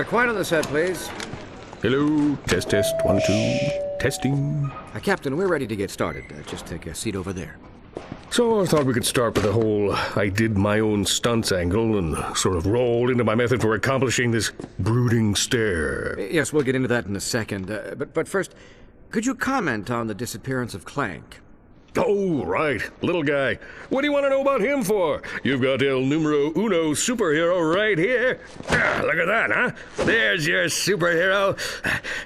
Quiet on the set, please. Hello, test, 1, 2, testing. Captain, we're ready to get started. Just take a seat over there. So I thought we could start with the whole I did my own stunts angle and sort of roll into my method for accomplishing this brooding stare. Yes, we'll get into that in a second. But first, could you comment on the disappearance of Clank? Oh, right. Little guy. What do you want to know about him for? You've got El Numero Uno superhero right here. Look at that, huh? There's your superhero.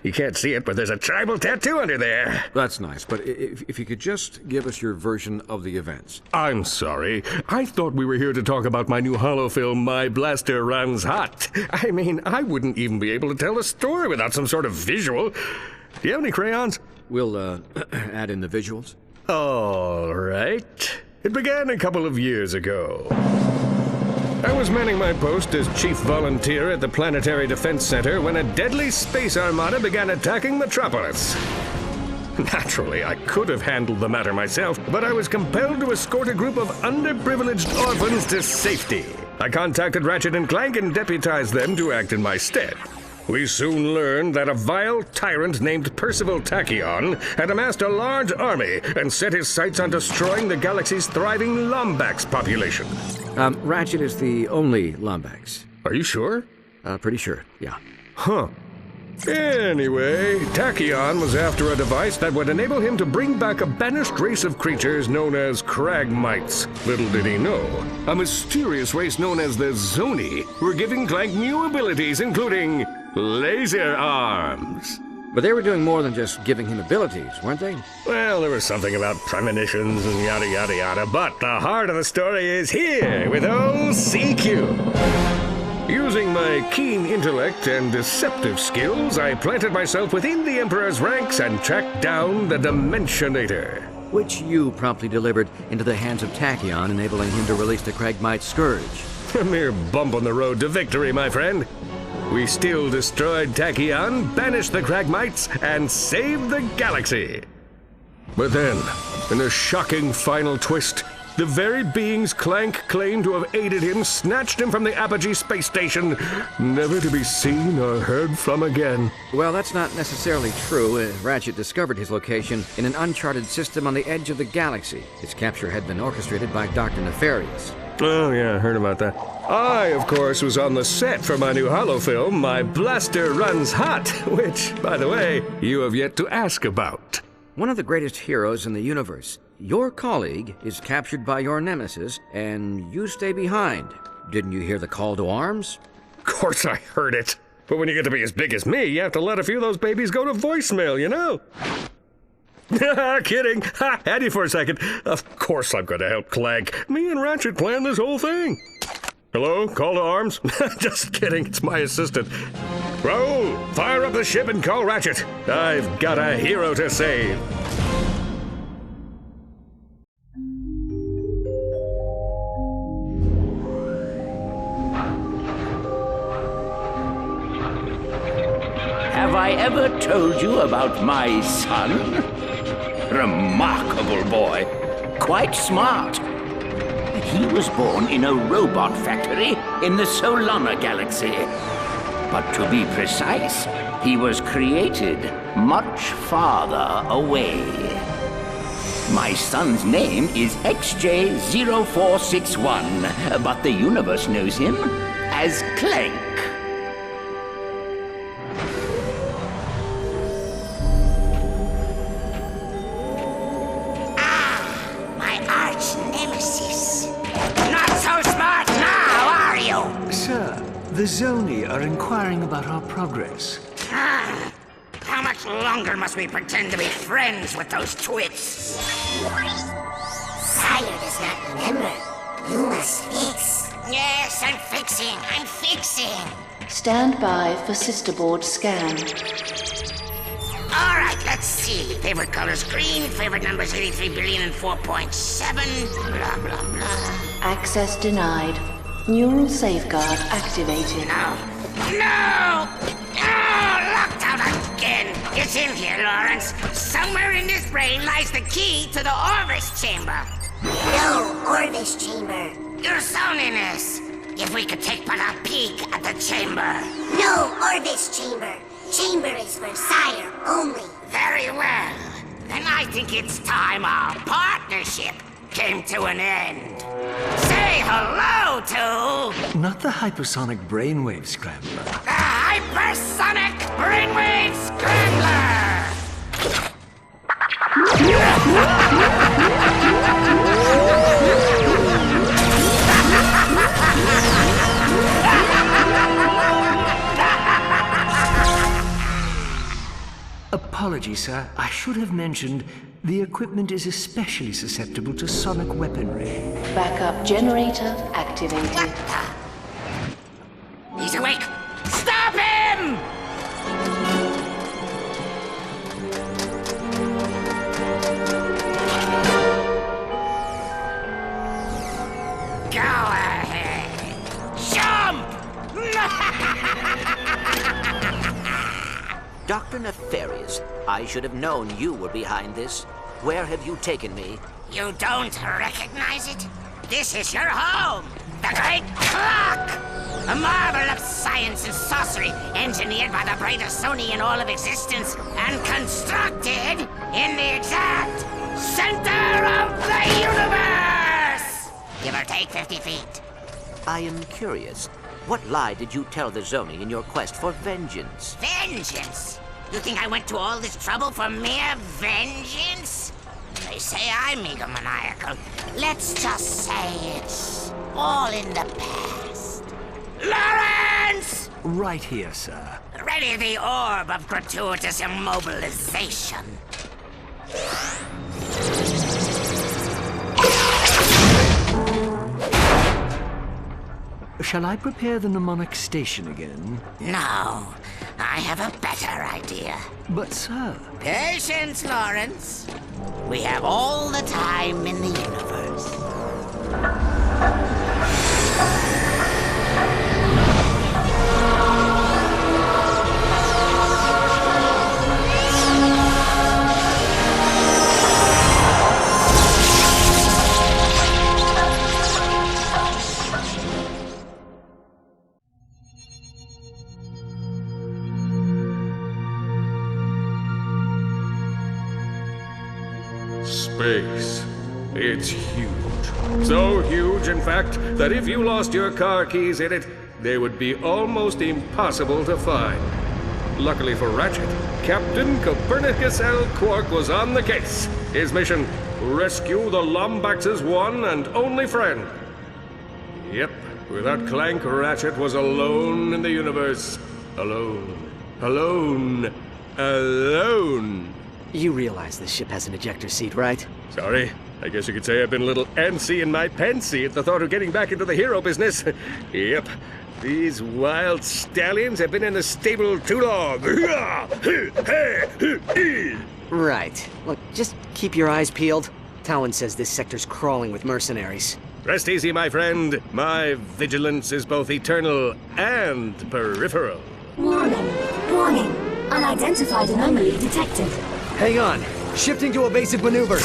You can't see it, but there's a tribal tattoo under there. That's nice, but if you could just give us your version of the events. I'm sorry. I thought we were here to talk about my new holo film, My Blaster Runs Hot. I mean, I wouldn't even be able to tell a story without some sort of visual. Do you have any crayons? We'll add in the visuals. All right. It began a couple of years ago. I was manning my post as chief volunteer at the Planetary Defense Center when a deadly space armada began attacking Metropolis. Naturally, I could have handled the matter myself, but I was compelled to escort a group of underprivileged orphans to safety. I contacted Ratchet and Clank and deputized them to act in my stead. We soon learned that a vile tyrant named Percival Tachyon had amassed a large army and set his sights on destroying the galaxy's thriving Lombax population. Ratchet is the only Lombax. Are you sure? Pretty sure, yeah. Huh. Anyway, Tachyon was after a device that would enable him to bring back a banished race of creatures known as Cragmites. Little did he know, a mysterious race known as the Zoni were giving Clank new abilities, including laser arms. But they were doing more than just giving him abilities, weren't they? Well, there was something about premonitions and yada yada yada, but the heart of the story is here with old CQ. Using my keen intellect and deceptive skills, I planted myself within the Emperor's ranks and tracked down the Dimensionator. Which you promptly delivered into the hands of Tachyon, enabling him to release the Cragmite Scourge. A mere bump on the road to victory, my friend. We still destroyed Tachyon, banished the Cragmites, and saved the galaxy. But then, in a shocking final twist, the very beings Clank claimed to have aided him snatched him from the Apogee space station, never to be seen or heard from again. Well, that's not necessarily true. Ratchet discovered his location in an uncharted system on the edge of the galaxy. His capture had been orchestrated by Dr. Nefarious. Oh, yeah, I heard about that. I, of course, was on the set for my new holo film, My Blaster Runs Hot, which, by the way, you have yet to ask about. One of the greatest heroes in the universe. Your colleague is captured by your nemesis, and you stay behind. Didn't you hear the call to arms? Of course I heard it. But when you get to be as big as me, you have to let a few of those babies go to voicemail, you know? Kidding. Ha, had you for a second. Of course I'm going to help Clank. Me and Ratchet planned this whole thing. Hello? Call to arms? Just kidding. It's my assistant. Raoul, fire up the ship and call Ratchet. I've got a hero to save. Have I ever told you about my son? Remarkable boy. Quite smart. He was born in a robot factory in the Solana galaxy. But to be precise, he was created much farther away. My son's name is XJ0461, but the universe knows him as Clank. The Zoni are inquiring about our progress. How much longer must we pretend to be friends with those twits? Sire does not remember. You must fix. Yes, I'm fixing. Stand by for sister board scan. All right, let's see. Favorite color's green, favorite number's 83 billion and 4.7, blah, blah, blah. Access denied. Neural safeguard activated. No! Oh, locked out again! It's in here, Lawrence. Somewhere in this brain lies the key to the Orvis chamber. No Orvis chamber. Your zoniness. You if we could take but a peek at the chamber. No Orbis chamber. Chamber is for sire only. Very well. Then I think it's time our partnership came to an end. Say hello to... Not the hypersonic brainwave scrambler. the Hypersonic Brainwave Scrambler! Apologies, sir. I should have mentioned the equipment is especially susceptible to sonic weaponry. Backup generator activated. What the? He's awake! Stop him! Go ahead! Jump! Dr. Nefarious, I should have known you were behind this. Where have you taken me? You don't recognize it? This is your home! The Great Clock! A marvel of science and sorcery engineered by the brightest Sony in all of existence and constructed in the exact center of the universe! Give or take 50 feet. I am curious. What lie did you tell the Zoni in your quest for vengeance? Vengeance? You think I went to all this trouble for mere vengeance? They say I'm egomaniacal. Let's just say it's all in the past. Lawrence! Right here, sir. Ready the orb of gratuitous immobilization. Shall I prepare the mnemonic station again? No, I have a better idea. But, sir... Patience, Lawrence. We have all the time in the universe. Space. It's huge. So huge, in fact, that if you lost your car keys in it, they would be almost impossible to find. Luckily for Ratchet, Captain Copernicus L. Quark was on the case. His mission, rescue the Lombax's one and only friend. Yep, without Clank, Ratchet was alone in the universe. Alone. Alone. Alone. You realize this ship has an ejector seat, right? Sorry. I guess you could say I've been a little antsy in my pantsy at the thought of getting back into the hero business. Yep. These wild stallions have been in the stable too long. Right. Look, just keep your eyes peeled. Talon says this sector's crawling with mercenaries. Rest easy, my friend. My vigilance is both eternal and peripheral. Warning. Warning. Unidentified anomaly detected. Hang on. Shifting to evasive maneuvers.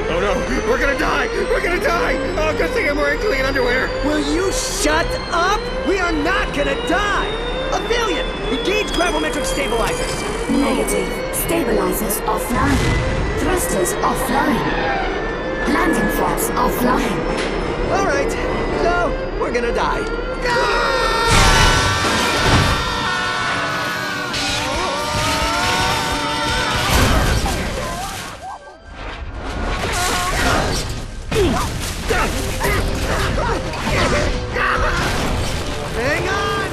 Oh no, we're gonna die! We're gonna die! Oh, good thing I'm wearing clean underwear. Will you shut up? We are not gonna die! Aphelion, engage gravimetric stabilizers. Negative. Stabilizers offline. Thrusters offline. Landing flaps offline. All right, so we're gonna die. Hang on!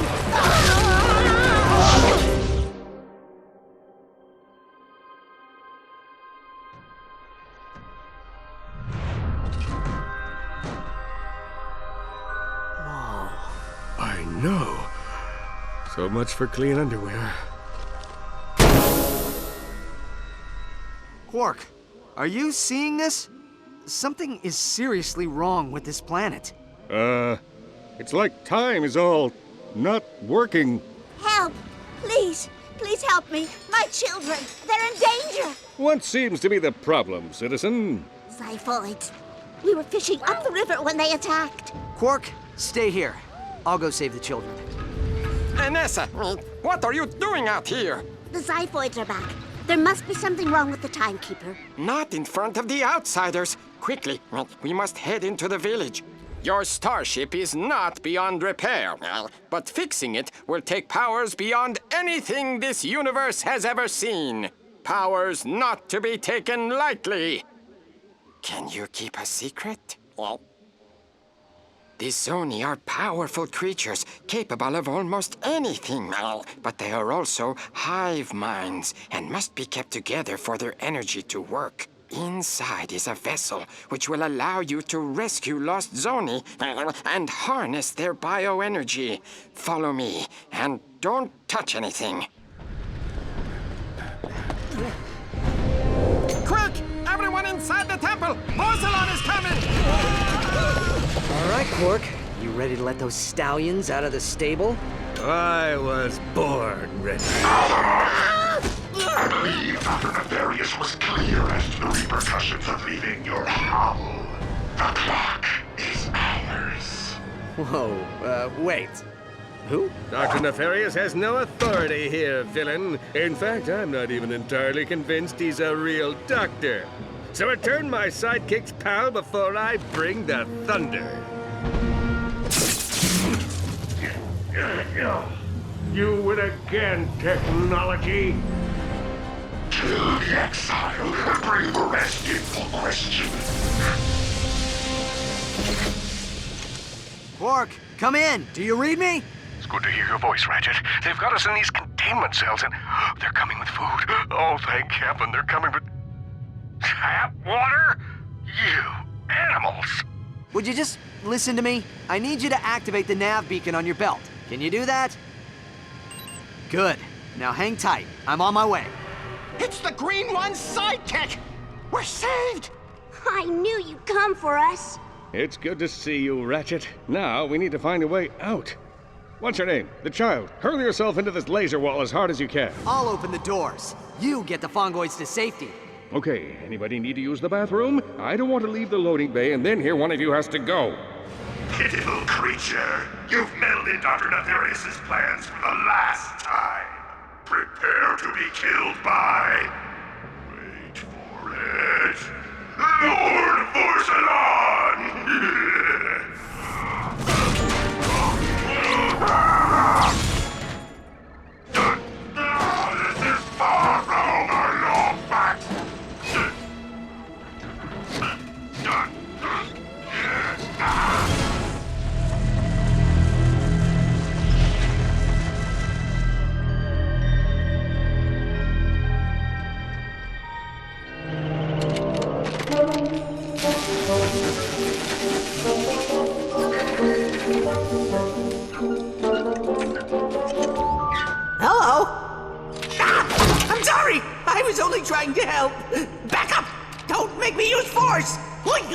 I know. So much for clean underwear. Quark, are you seeing this? Something is seriously wrong with this planet. It's like time is all not working. Help! Please! Please help me. My children, they're in danger. What seems to be the problem, citizen? Xiphoids. We were fishing up the river when they attacked. Quark, stay here. I'll go save the children. Anessa, what are you doing out here? The Xiphoids are back. There must be something wrong with the timekeeper. Not in front of the outsiders. Quickly, we must head into the village. Your starship is not beyond repair, but fixing it will take powers beyond anything this universe has ever seen. Powers not to be taken lightly. Can you keep a secret? Well, the Zoni are powerful creatures, capable of almost anything, but they are also hive minds and must be kept together for their energy to work. Inside is a vessel which will allow you to rescue lost Zoni and harness their bioenergy. Follow me, and don't touch anything. Quick! Everyone inside the temple! Porcelain is coming! All right, Quark. You ready to let those stallions out of the stable? I was born ready. I believe Dr. Nefarious was clear as to the repercussions of leaving your hovel. The clock is ours. Whoa, wait. Who? Dr. Nefarious has no authority here, villain. In fact, I'm not even entirely convinced he's a real doctor. So return my sidekick's pal before I bring the thunder. You win again, technology. Kill the exile and bring the rest in for question. Quark, come in. Do you read me? It's good to hear your voice, Ratchet. They've got us in these containment cells and they're coming with food. Oh, thank heaven, they're coming with tap water? You animals. Would you just listen to me? I need you to activate the nav beacon on your belt. Can you do that? Good. Now hang tight. I'm on my way. It's the Green One's sidekick! We're saved! I knew you'd come for us. It's good to see you, Ratchet. Now we need to find a way out. What's your name? The child. Hurl yourself into this laser wall as hard as you can. I'll open the doors. You get the Fongoids to safety. Okay, anybody need to use the bathroom? I don't want to leave the loading bay and then hear one of you has to go. Pitiful creature, you've meddled in Dr. Nefarious's plans for the last time. Prepare to be killed by... Wait for it... Lord Porcelain! This is far from our long back! Hello? Ah, I'm sorry! I was only trying to help! Back up! Don't make me use force! Weapon!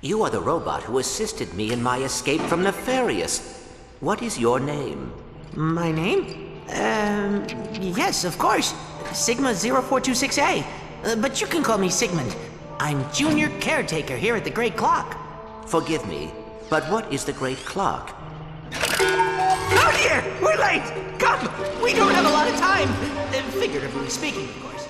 You are the robot who assisted me in my escape from Nefarious. What is your name? My name? Yes, of course. Sigma 0426A. But you can call me Sigmund. I'm junior caretaker here at the Great Clock. Forgive me, but what is the Great Clock? Oh dear! We're late! Come! We don't have a lot of time! Figuratively speaking, of course.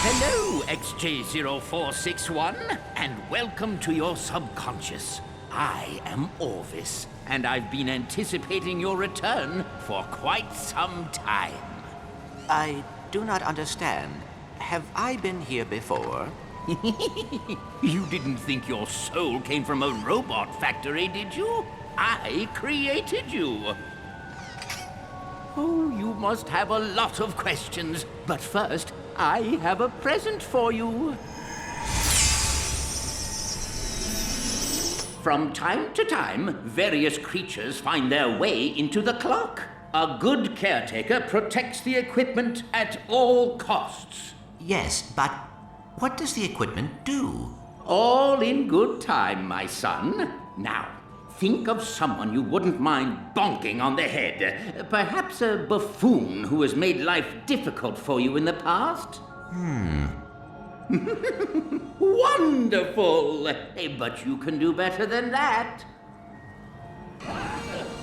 Hello, XJ0461, and welcome to your subconscious. I am Orvis, and I've been anticipating your return for quite some time. I do not understand. Have I been here before? You didn't think your soul came from a robot factory, did you? I created you. Oh, you must have a lot of questions. But first, I have a present for you. From time to time, various creatures find their way into the clock. A good caretaker protects the equipment at all costs. Yes, but what does the equipment do? All in good time, my son. Now, think of someone you wouldn't mind bonking on the head. Perhaps a buffoon who has made life difficult for you in the past? Wonderful! But you can do better than that.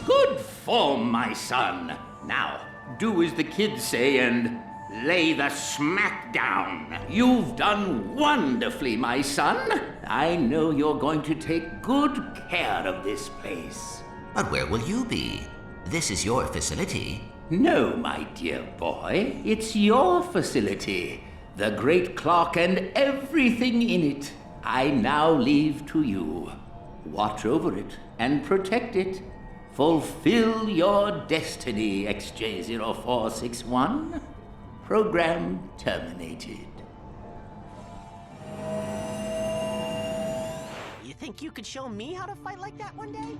Good form, my son. Now, do as the kids say and lay the smack down. You've done wonderfully, my son. I know you're going to take good care of this place. But where will you be? This is your facility. No, my dear boy. It's your facility. The great clock and everything in it. I now leave to you. Watch over it and protect it. Fulfill your destiny, XJ0461. Program terminated. You think you could show me how to fight like that one day?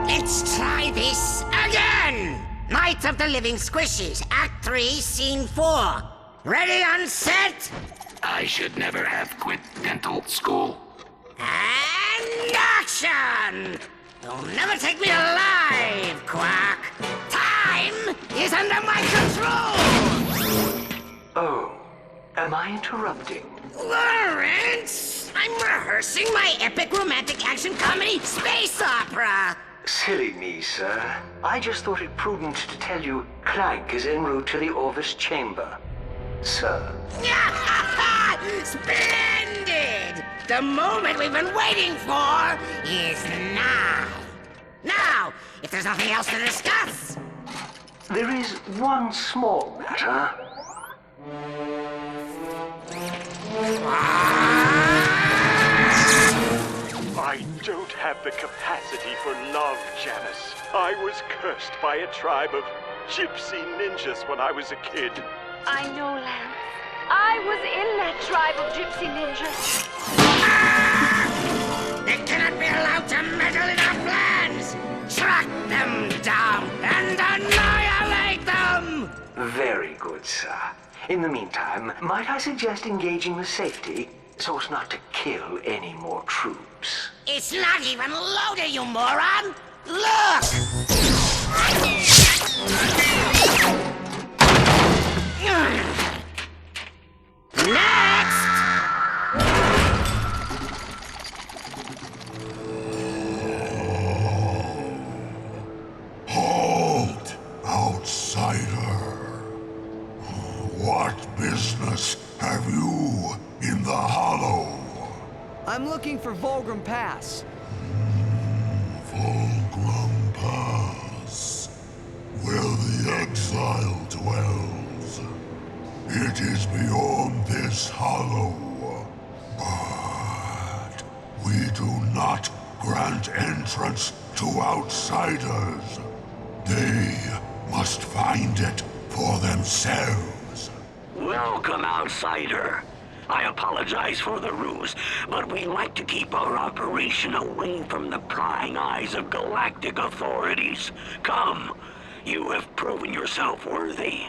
Let's try this again! Night of the Living Squishies, Act 3, Scene 4. Ready, on set? I should never have quit dental school. And action! You'll never take me alive, Quack! Time is under my control! Oh, am I interrupting? Lawrence! I'm rehearsing my epic romantic action comedy space opera! Silly me, sir. I just thought it prudent to tell you Clank is en route to the Orvis chamber. Sir. Splendid! The moment we've been waiting for is now. Now, if there's nothing else to discuss. There is one small matter. I don't have the capacity for love, Janice. I was cursed by a tribe of gypsy ninjas when I was a kid. I know, Lance. I was in that tribe of gypsy ninjas. They cannot be allowed to meddle in our plans! Track them down and annihilate them! Very good, sir. In the meantime, might I suggest engaging the safety so as not to kill any more troops? It's not even loaded, you moron! Look! Next! Halt, outsider. What business have you in the Hollow? I'm looking for Volgrim Pass. Volgrim Pass, where the exile dwells. It is beyond this hollow. But we do not grant entrance to outsiders. They must find it for themselves. Welcome, outsider. I apologize for the ruse, but we like to keep our operation away from the prying eyes of galactic authorities. Come, you have proven yourself worthy.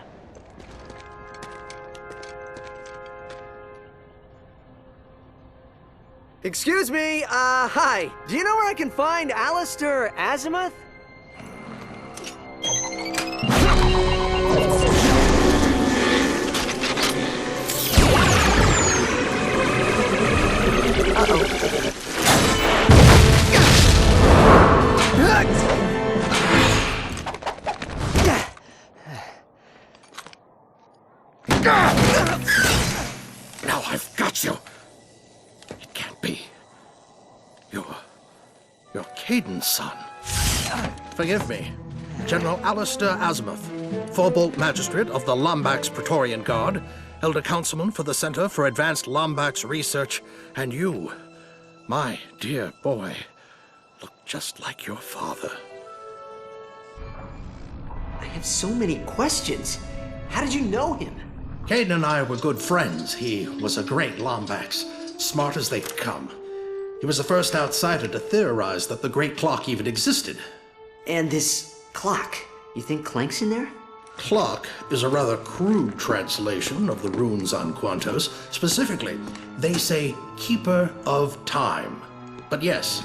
Excuse me, hi. Do you know where I can find Alistair Azimuth? Now I've got you. It can't be. You're Caden's son. Forgive me. General Alistair Azimuth, Forbolt Magistrate of the Lombax Praetorian Guard, Elder Councilman for the Center for Advanced Lombax Research, and you, my dear boy, look just like your father. I have so many questions. How did you know him? Caden and I were good friends. He was a great Lombax, smart as they could come. He was the first outsider to theorize that the Great Clock even existed. And this clock, you think Clank's in there? Clock is a rather crude translation of the runes on Quantos. Specifically, they say Keeper of Time. But yes,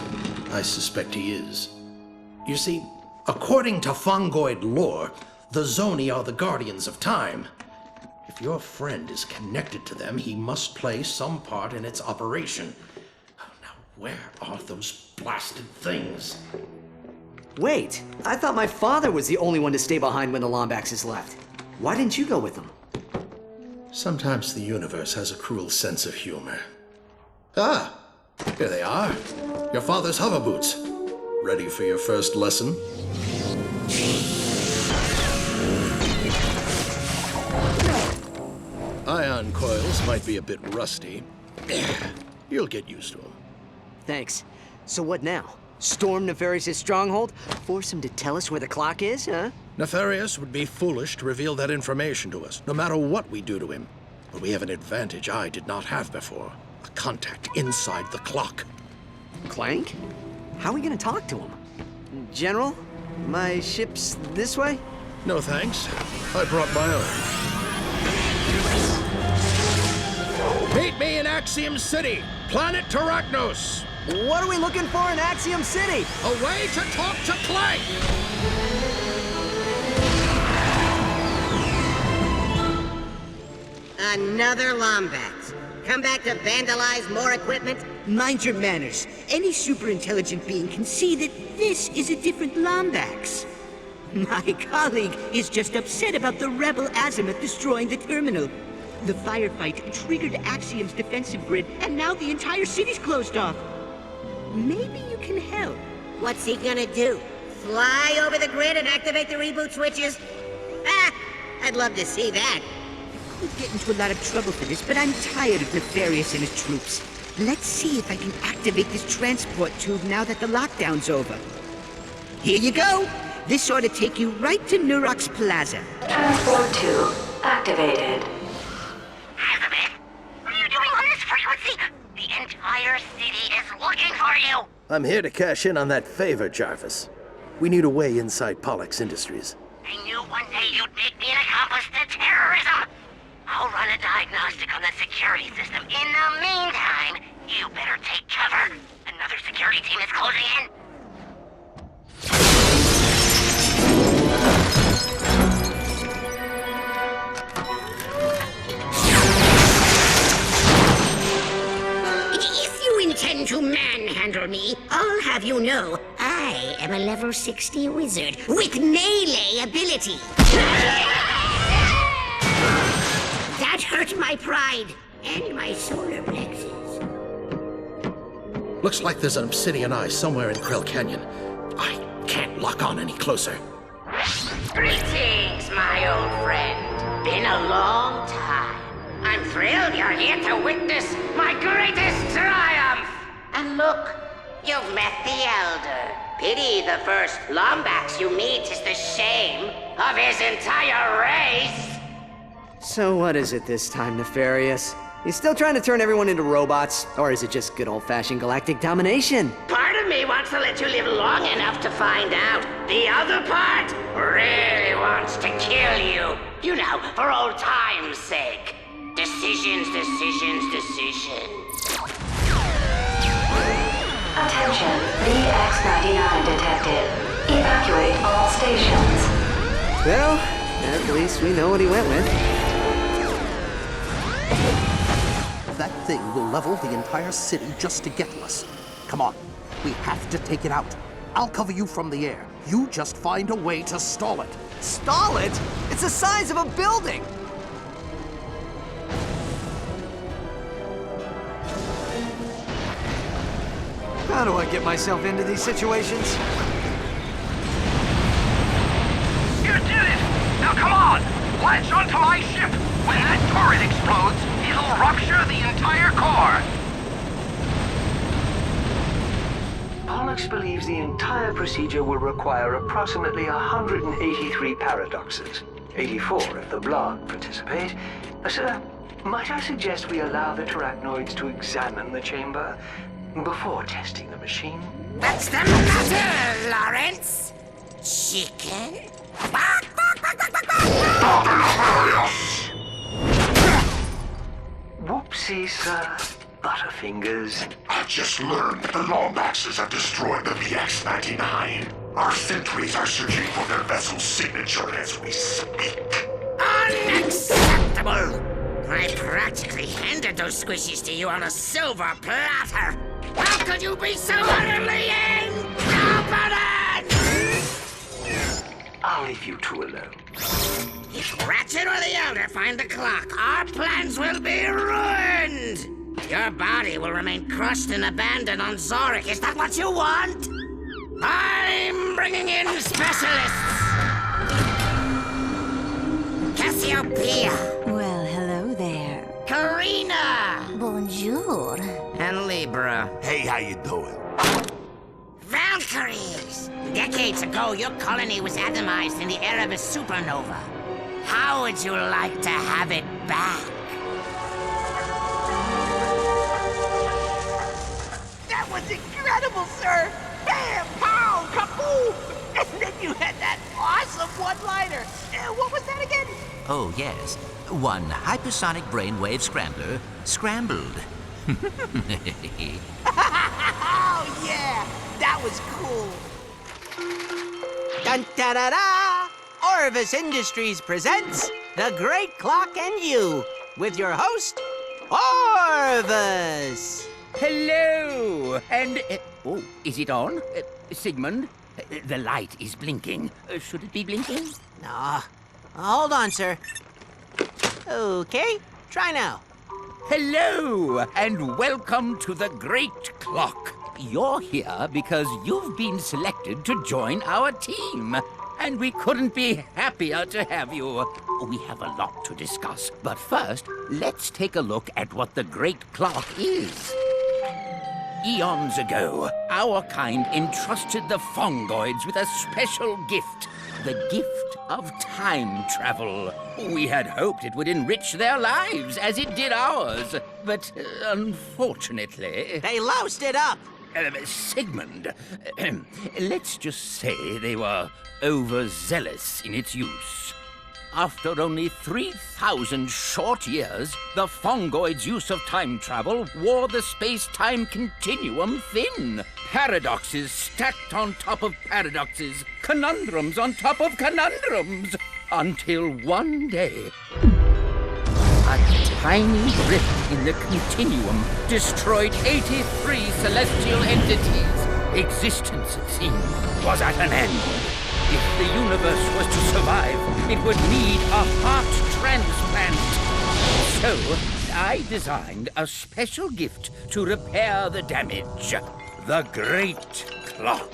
I suspect he is. You see, according to Fongoid lore, the Zoni are the guardians of time. If your friend is connected to them, he must play some part in its operation. Now, where are those blasted things? Wait, I thought my father was the only one to stay behind when the Lombaxes left. Why didn't you go with them? Sometimes the universe has a cruel sense of humor. Ah, here they are. Your father's hover boots. Ready for your first lesson? Ion coils might be a bit rusty. You'll get used to them. Thanks. So what now? Storm Nefarious' stronghold? Force him to tell us where the clock is, huh? Nefarious would be foolish to reveal that information to us, no matter what we do to him. But we have an advantage I did not have before. A contact inside the clock. Clank? How are we gonna talk to him? General, my ship's this way? No thanks. I brought my own. Meet me in Axiom City, planet Terrachnos. What are we looking for in Axiom City? A way to talk to Clank! Another Lombax. Come back to vandalize more equipment? Mind your manners. Any super-intelligent being can see that this is a different Lombax. My colleague is just upset about the rebel Azimuth destroying the terminal. The firefight triggered Axiom's defensive grid, and now the entire city's closed off. Maybe you can help. What's he gonna do? Fly over the grid and activate the reboot switches? Ah! I'd love to see that. Could get into a lot of trouble for this, but I'm tired of Nefarious and his troops. Let's see if I can activate this transport tube now that the lockdown's over. Here you go! This ought to take you right to Nurox Plaza. Transport tube activated. Azimuth, what are you doing on this frequency? The entire city is looking for you! I'm here to cash in on that favor, Jarvis. We need a way inside Pollux Industries. I knew one day you'd make me an accomplice to terrorism! I'll run a diagnostic on the security system. In the meantime, you better take cover. Another security team is closing in. If you intend to manhandle me, I'll have you know, I am a level 60 wizard with melee ability. That hurt my pride and my solar plexus. Looks like there's an obsidian eye somewhere in Krill Canyon. I can't lock on any closer. Greetings, my old friend. Been a long time. I'm thrilled you're here to witness my greatest triumph. And look, you've met the Elder. Pity the first Lombax you meet is the shame of his entire race. So what is it this time, Nefarious? You still trying to turn everyone into robots? Or is it just good old-fashioned galactic domination? Part of me wants to let you live long enough to find out. The other part really wants to kill you. You know, for old time's sake. Decisions, decisions, decisions. Attention, VX-99 detected. Evacuate all stations. Well, at least we know what he went with. That thing will level the entire city just to get to us. Come on, we have to take it out. I'll cover you from the air. You just find a way to stall it. Stall it? It's the size of a building! How do I get myself into these situations? You did it! Now come on! Latch onto my ship! When that turret explodes, it'll rupture the entire core! Pollux believes the entire procedure will require approximately 183 paradoxes. 84 if the blog participate. Sir, might I suggest we allow the Terrachnoids to examine the chamber? before testing the machine. What's the matter, Lawrence? Chicken? Bark, bark, bark, bark, bark, bark! Whoopsie, sir. Butterfingers. I just learned that the Lombaxes have destroyed the VX-99. Our sentries are searching for their vessel's signature as we speak. Unacceptable! I practically handed those squishies to you on a silver platter! How could you be so utterly incompetent? I'll leave you two alone. If Ratchet or the Elder find the clock, our plans will be ruined! Your body will remain crushed and abandoned on Zorik. Is that what you want? I'm bringing in specialists! Cassiopeia! Well, hello there. Karina! Bonjour. And Libra. Hey, how you doing? Valkyries! Decades ago, your colony was atomized in the air of a supernova. How would you like to have it back? That was incredible, sir! Bam! Pow! Kaboom! And then you had that awesome one-liner! What was that again? Oh, yes. One hypersonic brainwave scrambler scrambled. Oh, yeah! That was cool! Dun-da-da-da! Orvis Industries presents The Great Clock and You, with your host, Orvis! Hello! And, oh, is it on? Sigmund, the light is blinking. Should it be blinking? No. Hold on, sir. Okay, try now. Hello, and welcome to the Great Clock. You're here because you've been selected to join our team. And we couldn't be happier to have you. We have a lot to discuss. But first, let's take a look at what the Great Clock is. Eons ago, our kind entrusted the Fongoids with a special gift. The gift of time travel. We had hoped it would enrich their lives as it did ours. But unfortunately... They loused it up! Sigmund, let's just say they were overzealous in its use. After only 3,000 short years, the Fongoids' use of time travel wore the space-time continuum thin. Paradoxes stacked on top of paradoxes, conundrums on top of conundrums, until one day, a tiny rift in the continuum destroyed 83 celestial entities. Existence, it seemed, was at an end. If the universe was to survive, it would need a heart transplant. So, I designed a special gift to repair the damage. The Great Clock.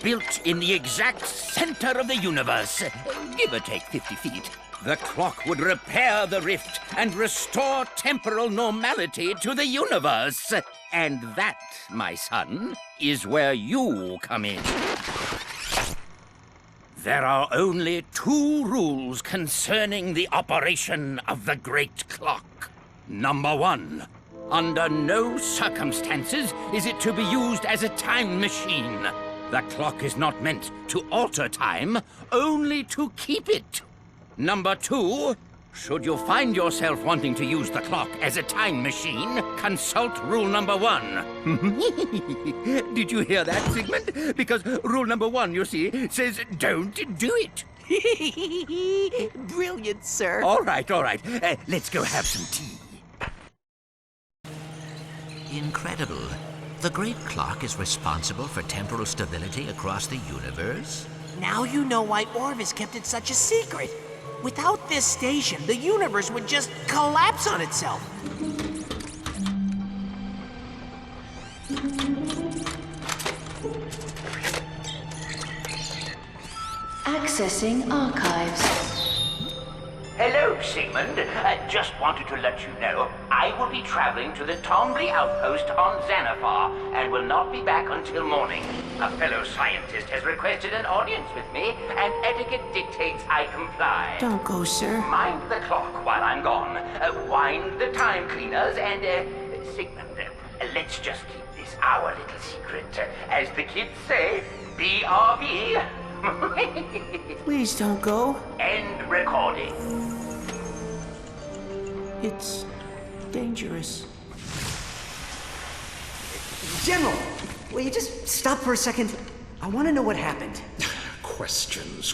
Built in the exact center of the universe, give or take 50 feet. The clock would repair the rift and restore temporal normality to the universe. And that, my son, is where you come in. There are only 2 rules concerning the operation of the Great Clock. Number 1, under no circumstances is it to be used as a time machine. The clock is not meant to alter time, only to keep it. Number 2, should you find yourself wanting to use the clock as a time machine, consult rule number 1. Did you hear that, Sigmund? Because rule number 1, you see, says don't do it. Brilliant, sir. All right. Let's go have some tea. Incredible. The Great Clock is responsible for temporal stability across the universe? Now you know why Orvis kept it such a secret. Without this station, the universe would just collapse on itself. Accessing archives. Hello, Sigmund. I just wanted to let you know I will be traveling to the Tombly outpost on Xanathar and will not be back until morning. A fellow scientist has requested an audience with me, and etiquette dictates I comply. Don't go, sir. Mind the clock while I'm gone. Wind the time cleaners, and, Sigmund, let's just keep this It's our little secret. As the kids say, BRB. Please don't go. End recording. It's dangerous. General, will you just stop for a second? I want to know what happened. Questions.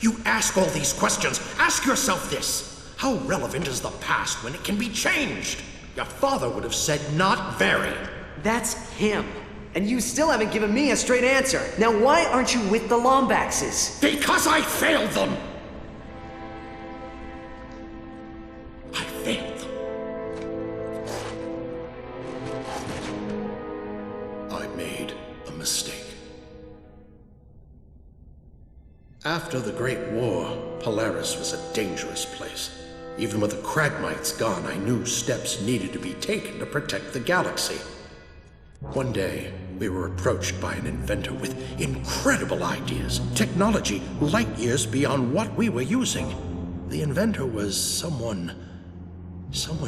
You ask all these questions. Ask yourself this. How relevant is the past when it can be changed? Your father would have said not very. That's him. And you still haven't given me a straight answer. Now why aren't you with the Lombaxes? Because I failed them! I failed them. I made a mistake. After the Great War, Polaris was a dangerous place. Even with the Cragmites gone, I knew steps needed to be taken to protect the galaxy. One day, we were approached by an inventor with incredible ideas, technology light years beyond what we were using. The inventor was someone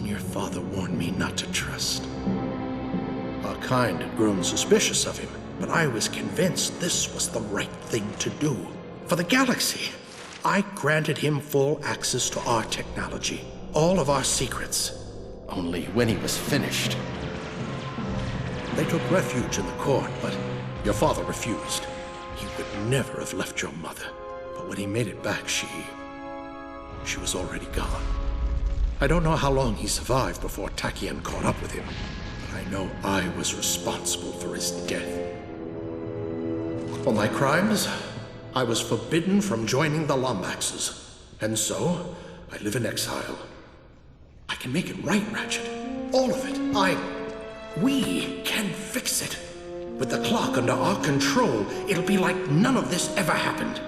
your father warned me not to trust. Our kind had grown suspicious of him, but I was convinced this was the right thing to do. For the galaxy, I granted him full access to our technology, all of our secrets. Only when he was finished. They took refuge in the court, but your father refused. He would never have left your mother. But when he made it back, she was already gone. I don't know how long he survived before Tachyon caught up with him, but I know I was responsible for his death. For my crimes, I was forbidden from joining the Lombaxes, and so I live in exile. I can make it right, Ratchet. All of it. We can fix it. With the clock under our control, it'll be like none of this ever happened.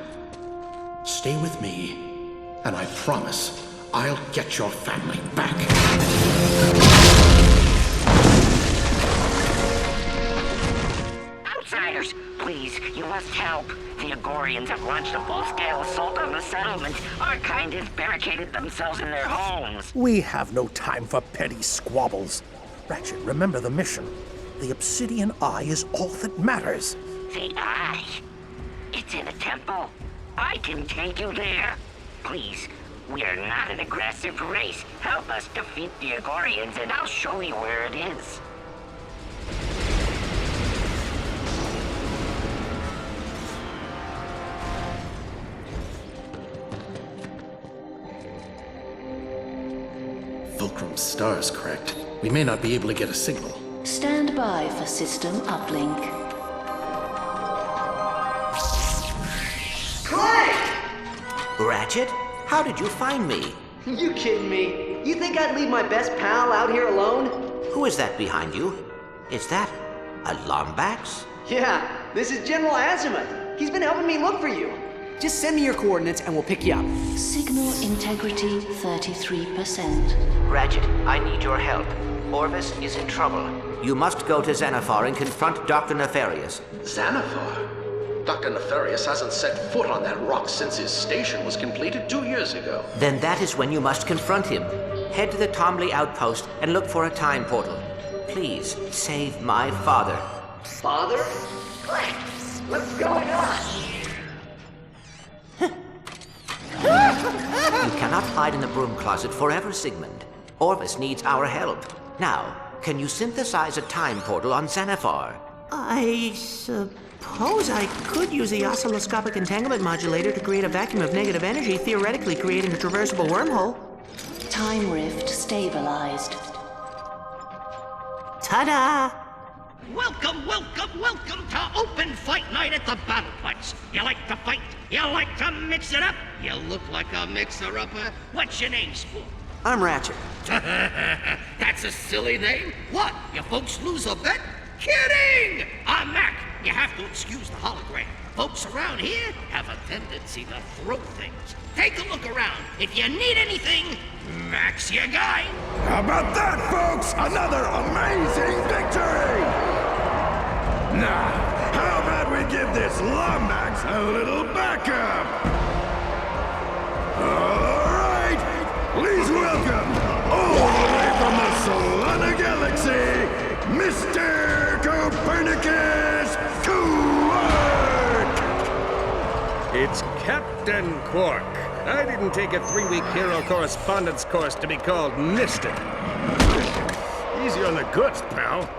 Stay with me, and I promise I'll get your family back. Outsiders, please, you must help. The Agorians have launched a full-scale assault on the settlement. Our kind has barricaded themselves in their homes. We have no time for petty squabbles. Ratchet, remember the mission. The Obsidian Eye is all that matters. The Eye? It's in a temple. I can take you there. Please, we are not an aggressive race. Help us defeat the Agorians and I'll show you where it is. Fulcrum's star's cracked. We may not be able to get a signal. Stand by for system uplink. Clank! Ratchet? How did you find me? You kidding me? You think I'd leave my best pal out here alone? Who is that behind you? Is that a Lombax? Yeah, this is General Azimuth. He's been helping me look for you. Just send me your coordinates and we'll pick you up. Signal integrity 33%. Ratchet, I need your help. Orvis is in trouble. You must go to Xanathar and confront Dr. Nefarious. Xanathar? Dr. Nefarious hasn't set foot on that rock since his station was completed 2 years ago. Then that is when you must confront him. Head to the Tomley outpost and look for a time portal. Please, save my father. Father? Clank, what's going on? You cannot hide in the broom closet forever, Sigmund. Orvis needs our help. Now, can you synthesize a time portal on Xanathar? I suppose I could use the oscilloscopic entanglement modulator to create a vacuum of negative energy, theoretically creating a traversable wormhole. Time rift stabilized. Ta-da! Welcome to Open Fight Night at the Battle Place. You like to fight? You like to mix it up? You look like a mixer-upper. What's your name, sport? I'm Ratchet. That's a silly name. What? You folks lose a bet? Kidding! I'm Mac. You have to excuse the hologram. Folks around here have a tendency to throw things. Take a look around. If you need anything, Mac's your guy. How about that, folks? Another amazing victory! Now, how about we give this Lombax a little backup? All right, please welcome, all the way from the Solana Galaxy, Mr. Captain Quark. I didn't take a 3-week hero correspondence course to be called Mister. Easy on the goods, pal.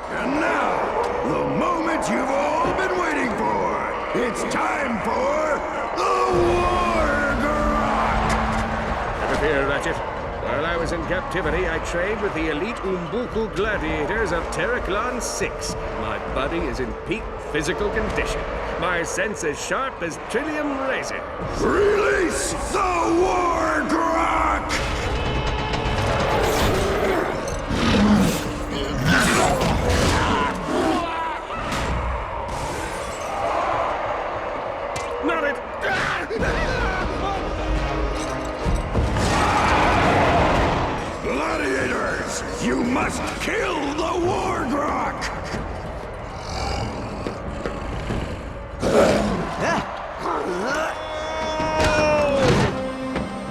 And now, the moment you've all been waiting for. It's time for the watermark. Never fear, Ratchet. While I was in captivity, I trained with the elite Umbuku gladiators of Terraclon 6. My body is in peak physical condition. My sense as sharp as trillium razor. Release the watermark! Not it! Gladiators, you must kill the watermark!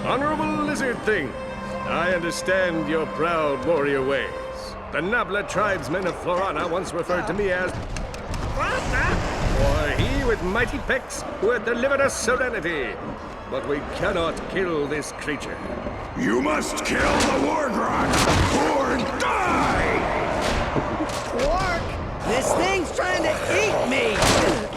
Honorable lizard thing, I understand your proud warrior ways. The nobler tribesmen of Florana once referred to me as or he with mighty pecs who had delivered us serenity. But we cannot kill this creature. You must kill the watermark or die! Quark! This thing's trying to eat me!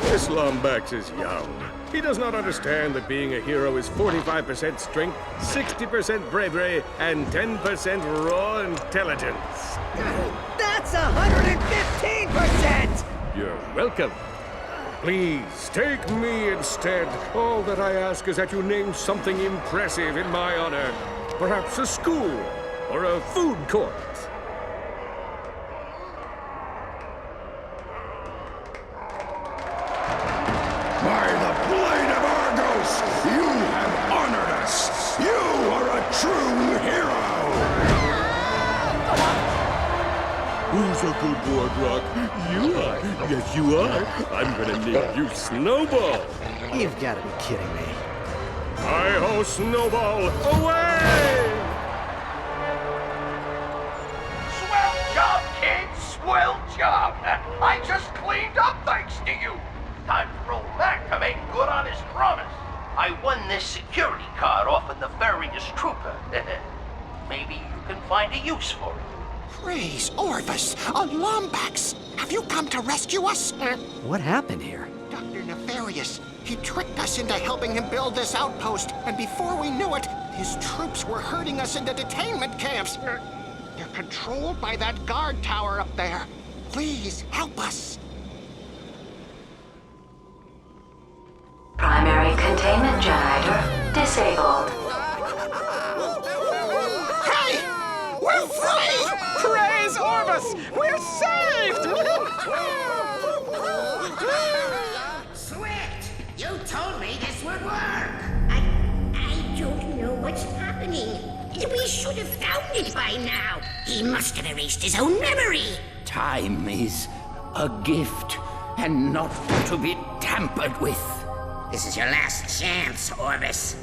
This Lombax is young. He does not understand that being a hero is 45% strength, 60% bravery, and 10% raw intelligence. That's 115%! You're welcome. Please, take me instead. All that I ask is that you name something impressive in my honor. Perhaps a school or a food court. By the blade of Argos, you have honored us! You are a true hero! Who's a good Wargrock? You are. Yes, you are. I'm gonna name you Snowball. You've got to be kidding me. Hi-ho, Snowball, away! Swell job, kids! Swell job! I just cleaned up thanks to you. Time for old Mac to make good on his promise. I won this security card off of the various trooper. Maybe you can find a use for it. Praise Orvis, a Lombax! Have you come to rescue us? What happened here? Dr. Nefarious. He tricked us into helping him build this outpost, and before we knew it, his troops were herding us into detainment camps. They're controlled by that guard tower up there. Please, help us. Primary containment generator disabled. Hey! We're free! Praise Orvis! We're saved! Swift! You told me this would work! I don't know what's happening. We should have found it by now. He must have erased his own memory. Time is a gift and not to be tampered with. This is your last chance, Orvis.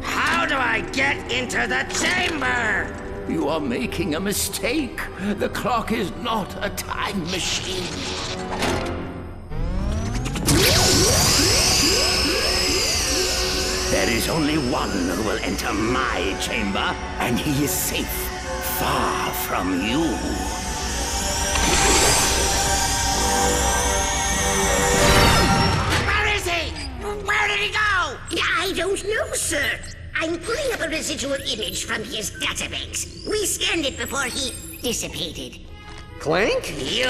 How do I get into the chamber? You are making a mistake. The clock is not a time machine. There is only one who will enter my chamber, and he is safe, far from you. Where is he? Where did he go? I don't know, sir. I'm pulling up a residual image from his database. We scanned it before he dissipated. Clank? You!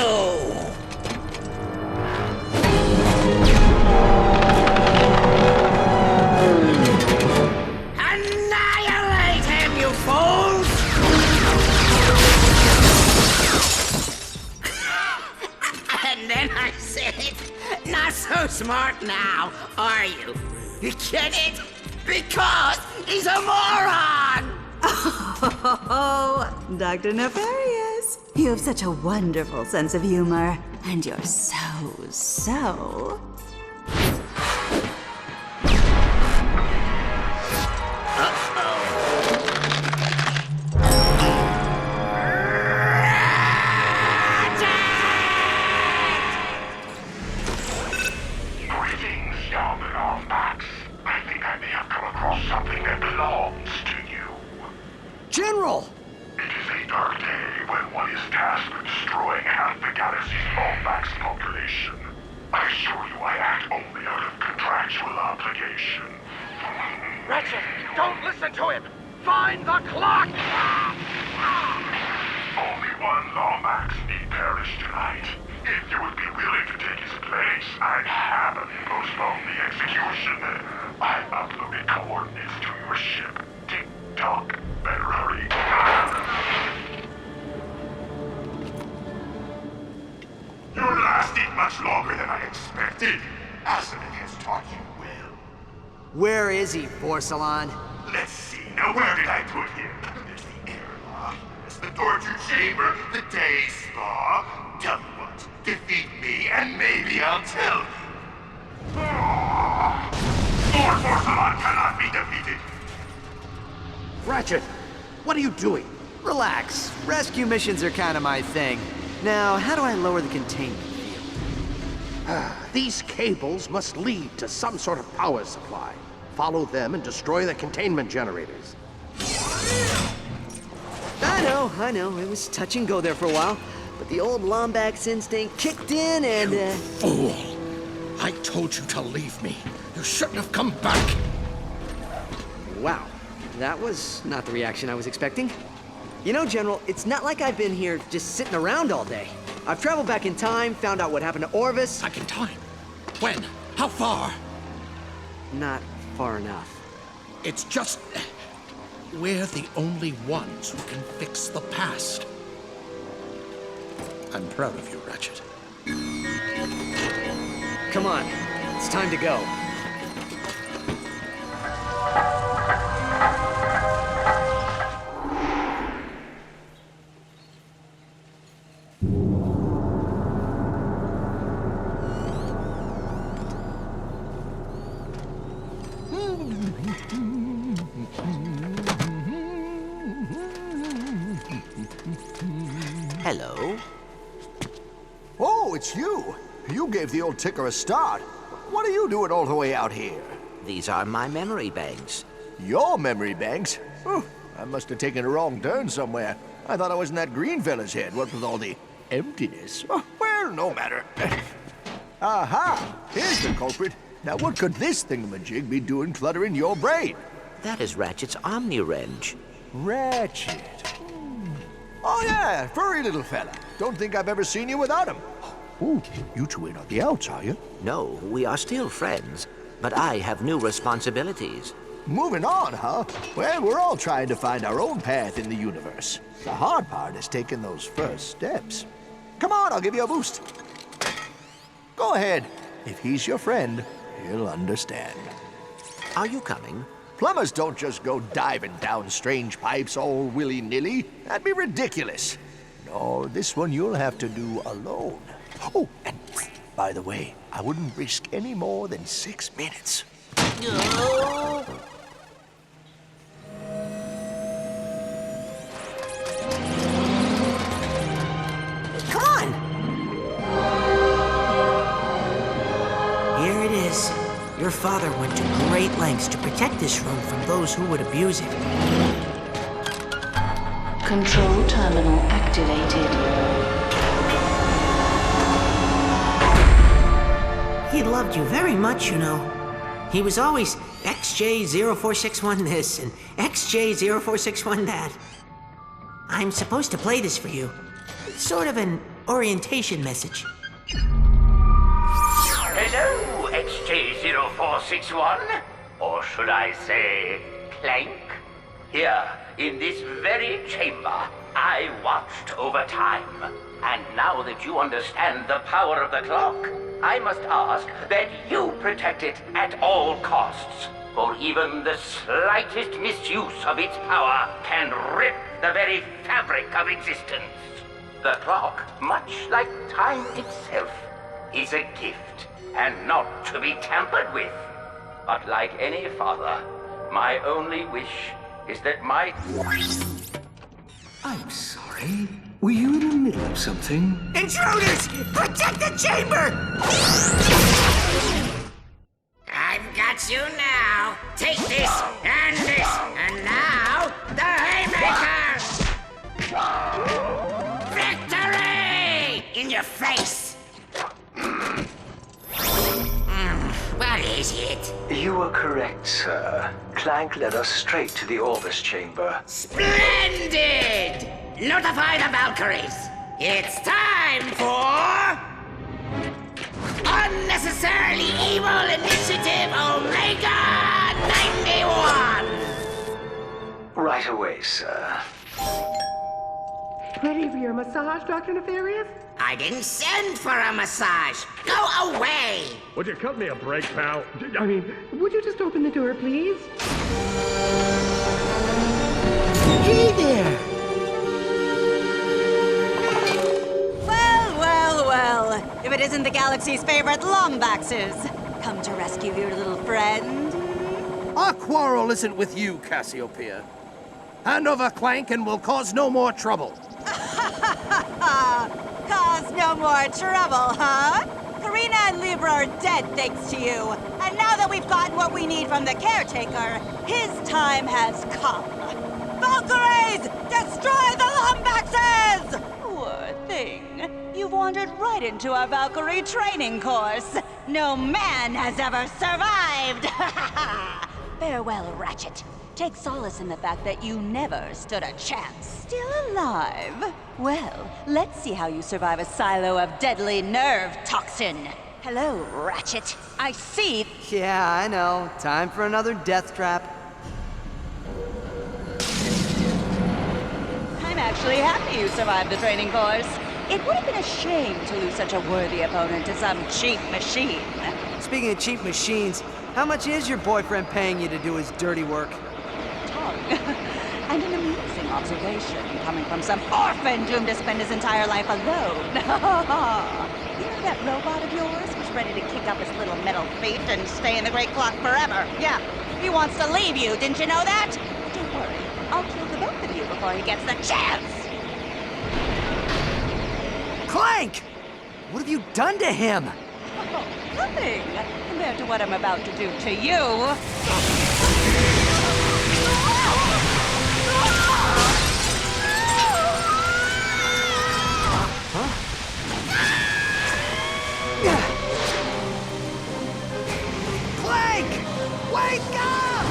Annihilate him, you fools! And then I said, not so smart now, are you? You get it? Because he's a moron! Oh, Dr. Nefarious, you have such a wonderful sense of humor, and you're so... Greetings, young something that belongs to you. General! It is a dark day when one is tasked with destroying half the galaxy's Lombax population. I assure you I act only out of contractual obligation. Ratchet, don't listen to him! Find the clock! Only one Lombax need perish tonight. If you would be willing to take his place, I'd happily postpone the execution. I've uploaded coordinates to your ship. Tick-tock. Better hurry. You lasted much longer than I expected. Asimov has taught you well. Where is he, Porcelain? Let's see. Now, where did I put him? There's the airlock. There's the torture chamber. The day spa. Tell me what. Defeat me, and maybe I'll tell you. Lord Porcelain cannot be defeated. Ratchet, what are you doing? Relax. Rescue missions are kind of my thing. Now, how do I lower the containment field? These cables must lead to some sort of power supply. Follow them and destroy the containment generators. I know. It was touch and go there for a while. But the old Lombax instinct kicked in and, You fool! I told you to leave me. You shouldn't have come back. Wow. That was not the reaction I was expecting. You know, General, it's not like I've been here just sitting around all day. I've traveled back in time, found out what happened to Orvis. Back in time? When? How far? Not far enough. It's just... we're the only ones who can fix the past. I'm proud of you, Ratchet. Come on, it's time to go. Hello? Oh, it's you. You gave the old ticker a start. What are you doing all the way out here? These are my memory banks. Your memory banks? Oh, I must have taken a wrong turn somewhere. I thought I was in that green fella's head, what with all the emptiness. Oh, well, no matter. Aha! Here's the culprit. Now, what could this thingamajig be doing cluttering your brain? That is Ratchet's Omni-Wrench. Ratchet. Oh, yeah, furry little fella. Don't think I've ever seen you without him. Ooh, you two ain't on the outs, are you? No, we are still friends, but I have new responsibilities. Moving on, huh? Well, we're all trying to find our own path in the universe. The hard part is taking those first steps. Come on, I'll give you a boost. Go ahead. If he's your friend, he'll understand. Are you coming? Plumbers don't just go diving down strange pipes all willy-nilly. That'd be ridiculous. No, this one you'll have to do alone. Oh, and by the way, I wouldn't risk any more than 6 minutes. No. Come on! Here it is. Your father went to great lengths to protect this room from those who would abuse it. Control terminal activated. He loved you very much, you know. He was always XJ0461 this and XJ0461 that. I'm supposed to play this for you. It's sort of an orientation message. Hello, XJ0461? Or should I say, Clank? Here, in this very chamber, I watched over time. And now that you understand the power of the clock, I must ask that you protect it at all costs. For even the slightest misuse of its power can rip the very fabric of existence. The clock, much like time itself, is a gift and not to be tampered with. But like any father, my only wish is that my... I'm sorry. Were you in the middle of something? Intruders! Protect the chamber! I've got you now. Now, take this, and now, the Haymaker! Victory! In your face! What is it? You are correct, sir. Clank led us straight to the Orbis chamber. Splendid! Notify the Valkyries. It's time for... Unnecessarily Evil Initiative Omega 91! Right away, sir. Ready for your massage, Dr. Nefarious? I didn't send for a massage. Go away! Would you cut me a break, pal? I mean, Would you just open the door, please? Hey there! Well, if it isn't the galaxy's favorite Lombaxes, come to rescue your little friend. Our quarrel isn't with you, Cassiopeia. Hand over Clank and we'll cause no more trouble. Cause no more trouble, huh? Karina and Libra are dead thanks to you. And now that we've gotten what we need from the caretaker, his time has come. Valkyries! Destroy the Lombaxes! Poor thing. You've wandered right into our Valkyrie training course. No man has ever survived! Farewell, Ratchet. Take solace in the fact that you never stood a chance. Still alive? Well, let's see how you survive a silo of deadly nerve toxin. Hello, Ratchet. I see. Yeah, I know. Time for another death trap. I'm actually happy you survived the training course. It would have been a shame to lose such a worthy opponent to some cheap machine. Speaking of cheap machines, how much is your boyfriend paying you to do his dirty work? And an amusing observation coming from some orphan doomed to spend his entire life alone. You know that robot of yours was ready to kick up his little metal feet and stay in the Great Clock forever? Yeah, he wants to leave you, didn't you know that? Don't worry, I'll kill the both of you before he gets the chance! Clank! What have you done to him? Oh, nothing compared to what I'm about to do to you. Clank! Wake up!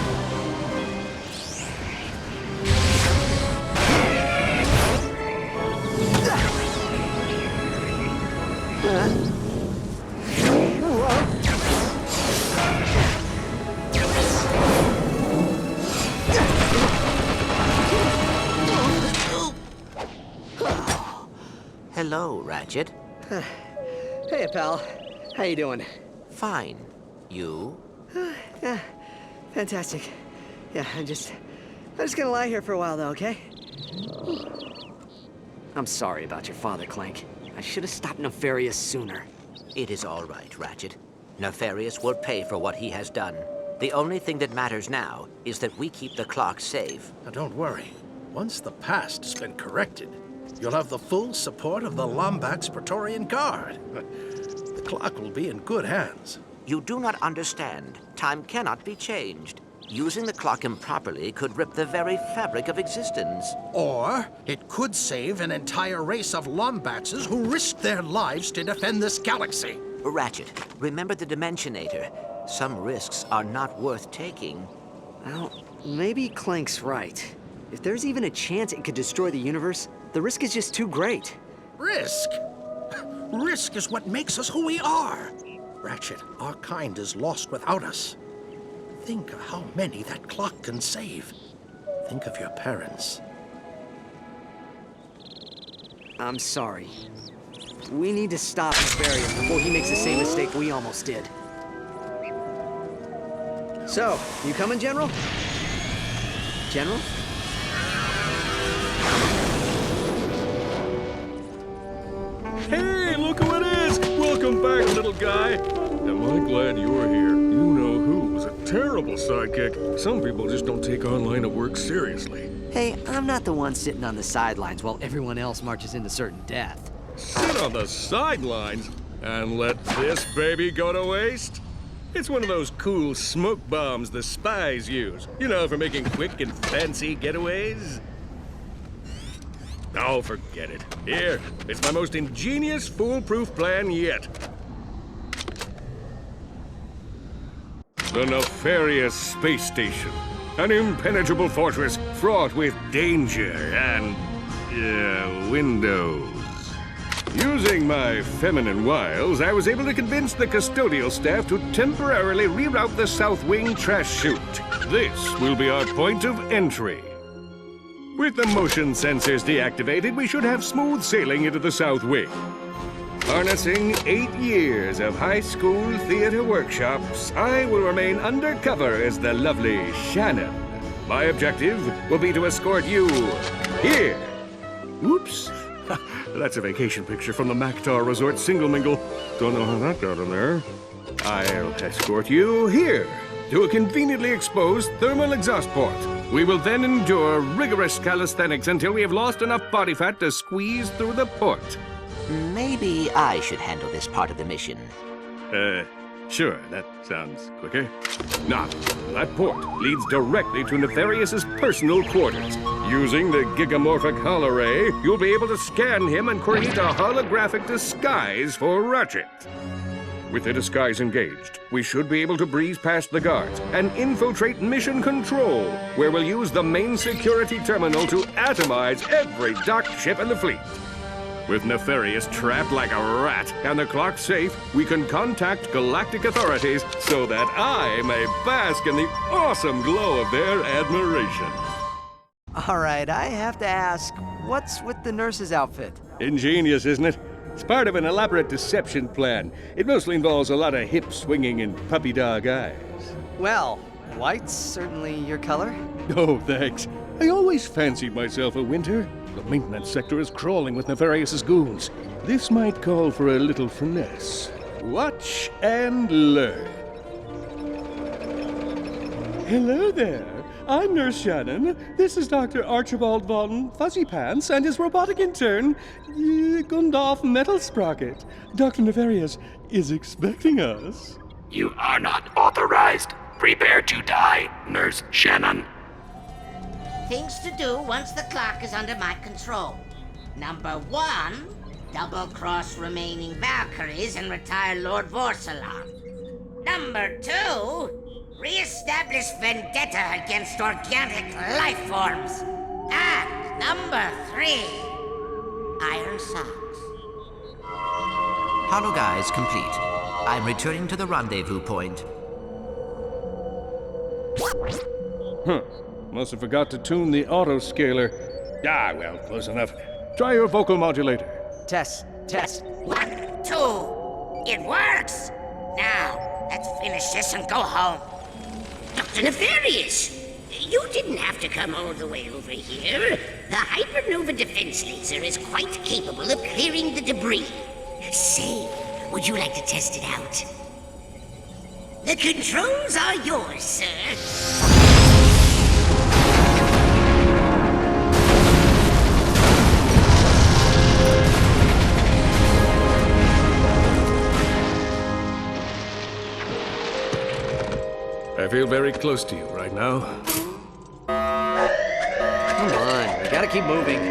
Hello, Ratchet. Hey, pal. How you doing? Fine. You? Yeah, fantastic. Yeah, I'm just gonna lie here for a while, though, okay? I'm sorry about your father, Clank. I should have stopped Nefarious sooner. It is all right, Ratchet. Nefarious will pay for what he has done. The only thing that matters now is that we keep the clock safe. Now, don't worry. Once the past has been corrected, you'll have the full support of the Lombax Praetorian Guard. The clock will be in good hands. You do not understand. Time cannot be changed. Using the clock improperly could rip the very fabric of existence. Or it could save an entire race of Lombaxes who risked their lives to defend this galaxy. Ratchet, remember the Dimensionator. Some risks are not worth taking. Well, maybe Clank's right. If there's even a chance it could destroy the universe, the risk is just too great. Risk? Risk is what makes us who we are. Ratchet, our kind is lost without us. Think of how many that clock can save. Think of your parents. I'm sorry. We need to stop Nefarious before he makes the same mistake we almost did. So, you coming, General? General? Hey, look who it is! Welcome back, little guy. Am I glad you're here? You know who was a terrible sidekick. Some people just don't take online at work seriously. Hey, I'm not the one sitting on the sidelines while everyone else marches into certain death. Sit on the sidelines and let this baby go to waste? It's one of those cool smoke bombs the spies use. You know, for making quick and fancy getaways. Oh, forget it. Here, it's my most ingenious, foolproof plan yet. The nefarious space station. An impenetrable fortress fraught with danger and, windows. Using my feminine wiles, I was able to convince the custodial staff to temporarily reroute the South Wing trash chute. This will be our point of entry. With the motion sensors deactivated, we should have smooth sailing into the South Wing. Harnessing 8 years of high school theater workshops, I will remain undercover as the lovely Shannon. My objective will be to escort you here. Oops. That's a vacation picture from the Mactar Resort Single Mingle. Don't know how that got in there. I'll escort you here to a conveniently exposed thermal exhaust port. We will then endure rigorous calisthenics until we have lost enough body fat to squeeze through the port. Maybe I should handle this part of the mission. Sure, that sounds quicker. Now, that port leads directly to Nefarious's personal quarters. Using the gigamorphic holoray, you'll be able to scan him and create a holographic disguise for Ratchet. With the disguise engaged, we should be able to breeze past the guards and infiltrate Mission Control, where we'll use the main security terminal to atomize every docked ship in the fleet. With Nefarious trapped like a rat and the clock safe, we can contact galactic authorities so that I may bask in the awesome glow of their admiration. All right, I have to ask, what's with the nurse's outfit? Ingenious, isn't it? It's part of an elaborate deception plan. It mostly involves a lot of hip swinging and puppy dog eyes. Well, white's certainly your color. Oh, thanks. I always fancied myself a winter. The maintenance sector is crawling with Nefarious's goons. This might call for a little finesse. Watch and learn. Hello there. I'm Nurse Shannon. This is Dr. Archibald von Fuzzy Pants and his robotic intern, Gundolf Metal Sprocket. Dr. Nefarious is expecting us. You are not authorized. Prepare to die, Nurse Shannon. Things to do once the clock is under my control. Number 1, double-cross remaining Valkyries and retire Lord Vorsalon. Number 2, re-establish vendetta against organic life forms. And number 3, iron socks. Hologuise complete. I'm returning to the rendezvous point. Must have forgot to tune the auto-scaler. Ah, well, close enough. Try your vocal modulator. Test. 1, 2. It works! Now, let's finish this and go home. Dr. Nefarious, you didn't have to come all the way over here. The hypernova defense laser is quite capable of clearing the debris. Say, would you like to test it out? The controls are yours, sir. I feel very close to you right now. Come on, we gotta keep moving.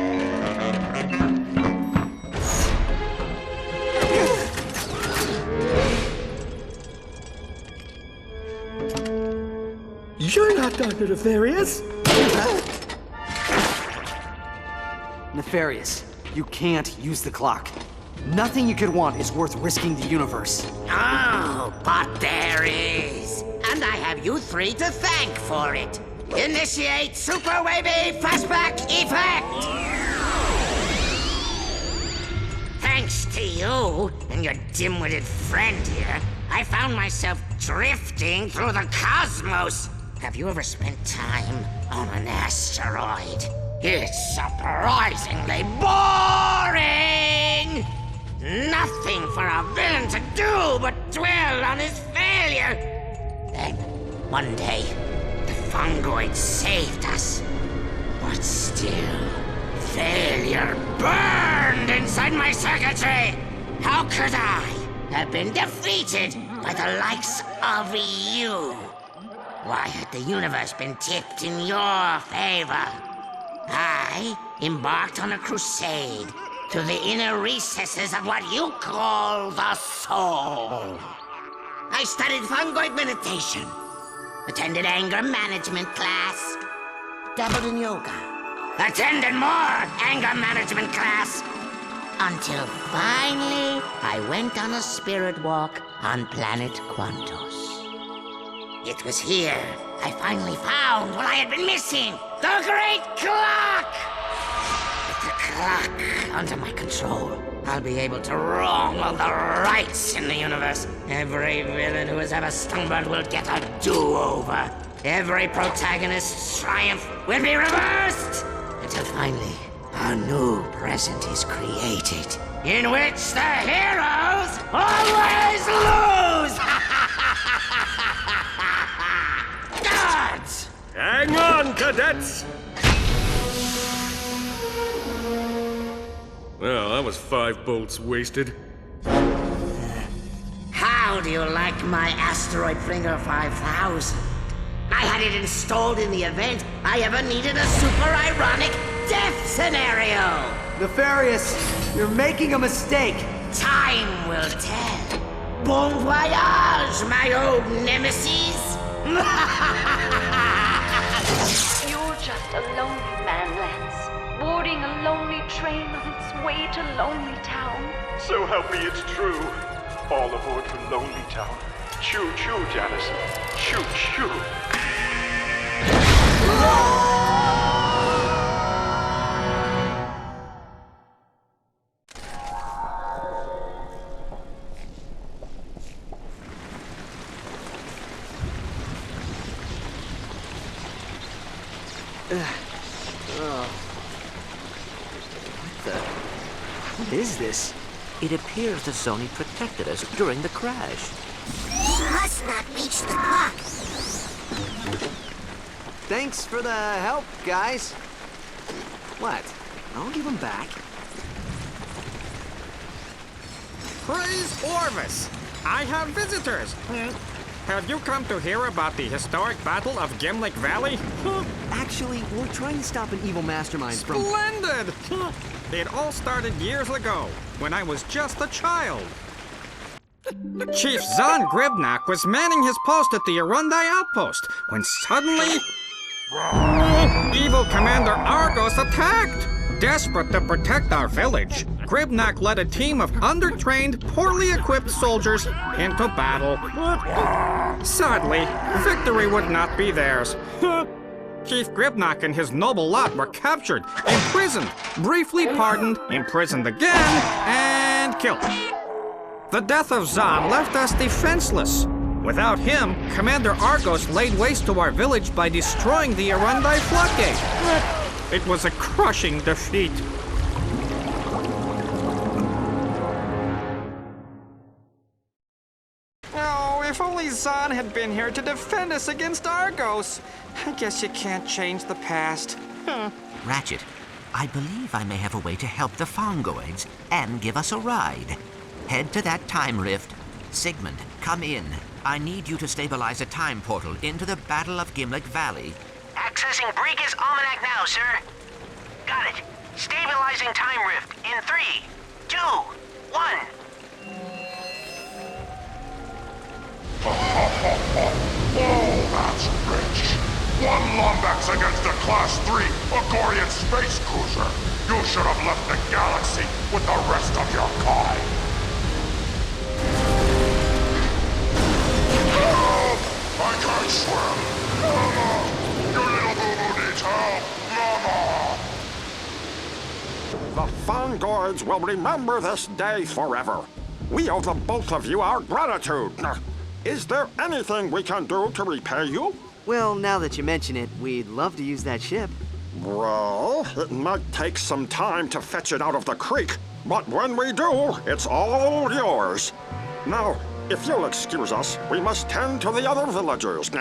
You're not Dr. Nefarious. Nefarious, you can't use the clock. Nothing you could want is worth risking the universe. Oh, but there is. And I have you 3 to thank for it. Initiate Super Wavy Flashback Effect! Thanks to you and your dim-witted friend here, I found myself drifting through the cosmos. Have you ever spent time on an asteroid? It's surprisingly boring! Nothing for a villain to do but dwell on his failure. Then, one day, the fungoid saved us. But still, failure burned inside my circuitry. How could I have been defeated by the likes of you. Why had the universe been tipped in your favor? I embarked on a crusade to the inner recesses of what you call the soul. I studied fungoid meditation, attended anger management class, dabbled in yoga, attended more anger management class, until finally I went on a spirit walk on planet Quantos. It was here I finally found what I had been missing, the Great Clock! With the clock under my control, I'll be able to wrong all the rights in the universe. Every villain who has ever stumbled will get a do-over. Every protagonist's triumph will be reversed, until finally a new present is created, in which the heroes always lose! Guards! Hang on, cadets! Well, that was 5 bolts wasted. How do you like my asteroid Finger 5000? I had it installed in the event I ever needed a super ironic death scenario! Nefarious, you're making a mistake. Time will tell. Bon voyage, my old nemesis! You're just a lonely man, Lance, boarding a lonely train on its way to Lonely Town. So help me, it's true. All aboard for Lonely Town. Choo-choo, Janice. Choo-choo. What is this? It appears the Zoni protected us during the crash. He must not reach the clock. Thanks for the help, guys. What? I'll give them back. Praise Orvis! I have visitors! Have you come to hear about the historic Battle of Gimlick Valley? Actually, we're trying to stop an evil mastermind from... Splendid! It all started years ago, when I was just a child. Chief Zahn Gribnak was manning his post at the Arundai outpost, when suddenly... evil Commander Argos attacked! Desperate to protect our village, Gribnak led a team of undertrained, poorly equipped soldiers into battle. Sadly, victory would not be theirs. Chief Gribnak and his noble lot were captured, imprisoned, briefly pardoned, imprisoned again, and killed. The death of Zahn left us defenseless. Without him, Commander Argos laid waste to our village by destroying the Arundai floodgate. It was a crushing defeat. Oh, if only Zahn had been here to defend us against Argos. I guess you can't change the past. Ratchet, I believe I may have a way to help the Fongoids and give us a ride. Head to that time rift. Sigmund, come in. I need you to stabilize a time portal into the Battle of Gimlick Valley. Accessing Briga's Almanac now, sir. Got it. Stabilizing time rift in 3, 2, 1. Oh, that's rich. 1 Lombax against a Class 3 Agorian space cruiser. You should have left the galaxy with the rest of your kind. Help! I can't swim. Mama! Your little boo-boo needs help. Mama! The Fongoids will remember this day forever. We owe the both of you our gratitude. Is there anything we can do to repay you? Well, now that you mention it, we'd love to use that ship. Well, it might take some time to fetch it out of the creek, but when we do, it's all yours. Now, if you'll excuse us, we must tend to the other villagers.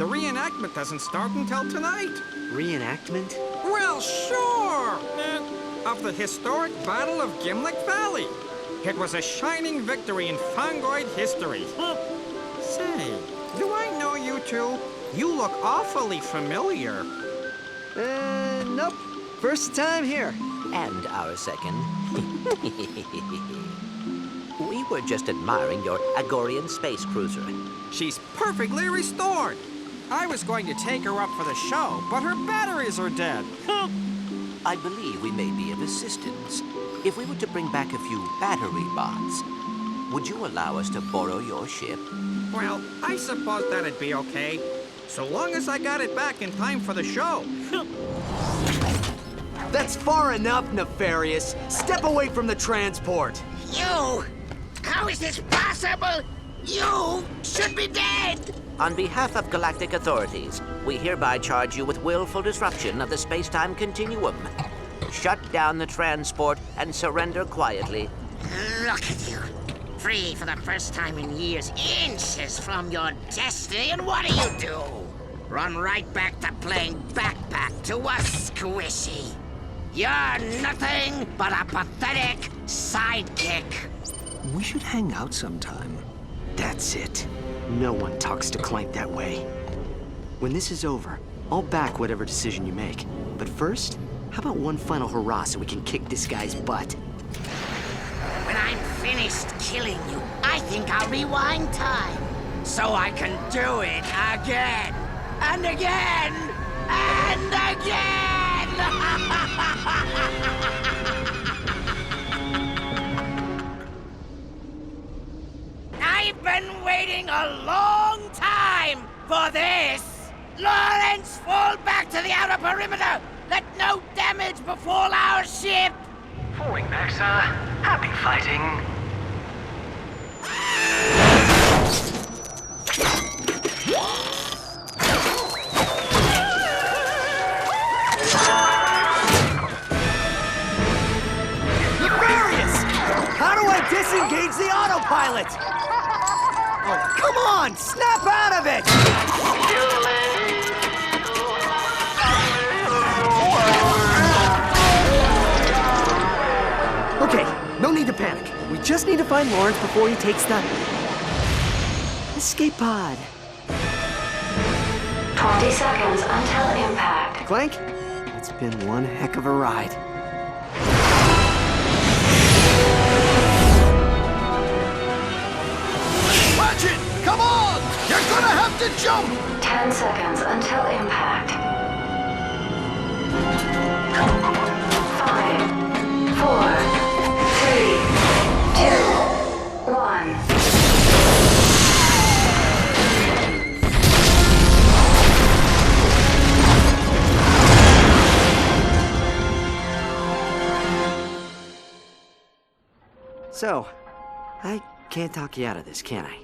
The reenactment doesn't start until tonight. Reenactment? Well, sure! Of the historic Battle of Gimlick Valley. It was a shining victory in Fongoid history. Say, do I know you two? You look awfully familiar. Nope. First time here. And our second. We were just admiring your Agorian space cruiser. She's perfectly restored. I was going to take her up for the show, but her batteries are dead. I believe we may be of assistance. If we were to bring back a few battery bots, would you allow us to borrow your ship? Well, I suppose that'd be okay. So long as I got it back in time for the show. That's far enough, Nefarious. Step away from the transport. You! How is this possible? You should be dead! On behalf of galactic authorities, we hereby charge you with willful disruption of the space-time continuum. Shut down the transport and surrender quietly. Look at you. Free for the first time in years, inches from your destiny, and what do? Run right back to playing backpack to a squishy. You're nothing but a pathetic sidekick. We should hang out sometime. That's it. No one talks to Clank that way. When this is over, I'll back whatever decision you make. But first, how about one final hurrah so we can kick this guy's butt? When I'm finished killing you, I think I'll rewind time. So I can do it again, and again, and again! I've been waiting a long time for this! Lawrence, fall back to the outer perimeter! Let no damage befall our ship! Falling back, sir. Happy fighting. Nefarious! How do I disengage the autopilot? Oh, come on! Snap out of it! Okay, no need to panic. We just need to find Lawrence before he takes the escape pod. 20 seconds until impact. Clank, it's been one heck of a ride. Ratchet, come on! You're gonna have to jump! 10 seconds until impact. 5, 4, 3, 2, 1. So, I can't talk you out of this, can I?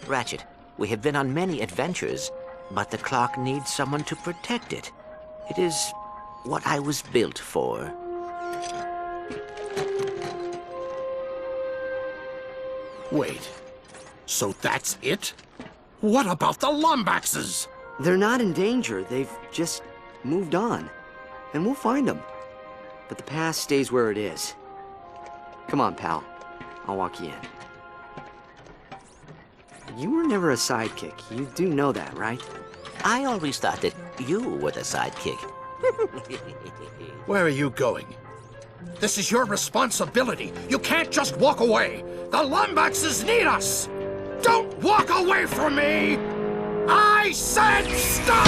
Ratchet, we have been on many adventures, but the clock needs someone to protect it. It is what I was built for. Wait. So that's it? What about the Lombaxes? They're not in danger. They've just moved on. And we'll find them. But the past stays where it is. Come on, pal. I'll walk you in. You were never a sidekick. You do know that, right? I always thought that you were the sidekick. Where are you going? This is your responsibility. You can't just walk away. The Lombaxes need us. Don't walk away from me! I said stop!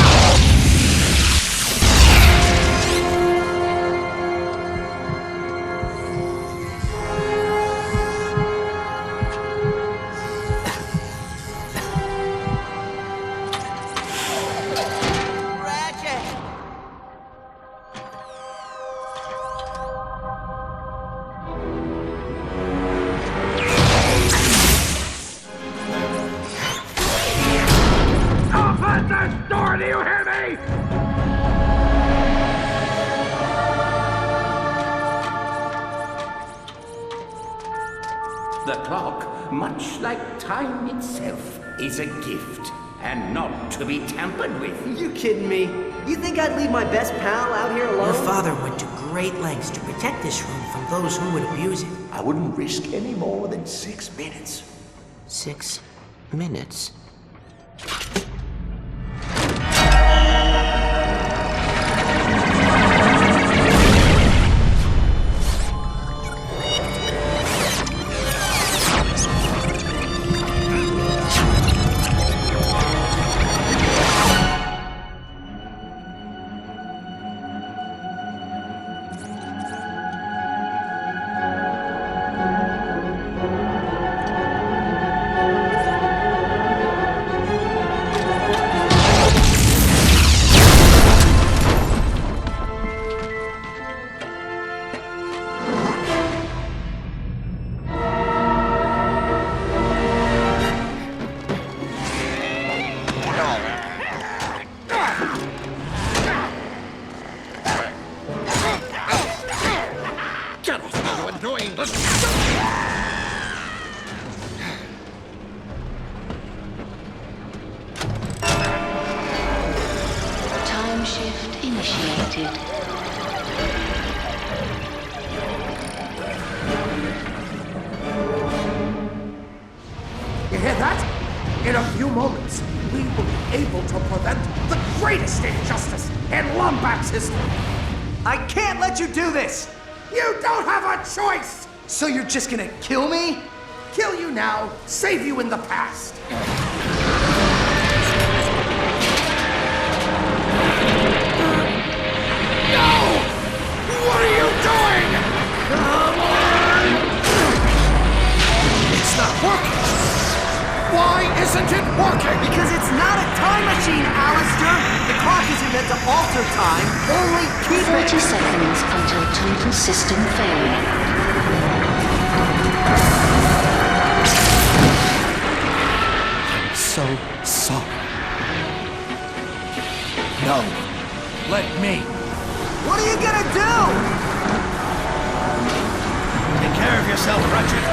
Do you hear me? The clock, much like time itself, is a gift. and not to be tampered with. You kidding me? You think I'd leave my best pal out here alone? Your father went to great lengths to protect this room from those who would abuse it. I wouldn't risk any more than 6 minutes. 6 minutes? Time shift initiated. You hear that? In a few moments, we will be able to prevent the greatest injustice in Lombax's history. I can't let you do this! You don't have a choice! So you're just gonna kill me? Kill you now, save you in the past. No! What are you doing? Come on! It's not working! Why isn't it working? Because it's not a time machine, Alistair! The clock isn't meant to alter time, only keep 30 seconds until total system failure. So sorry. No. Let me. What are you gonna do? Take care of yourself, Ratchet.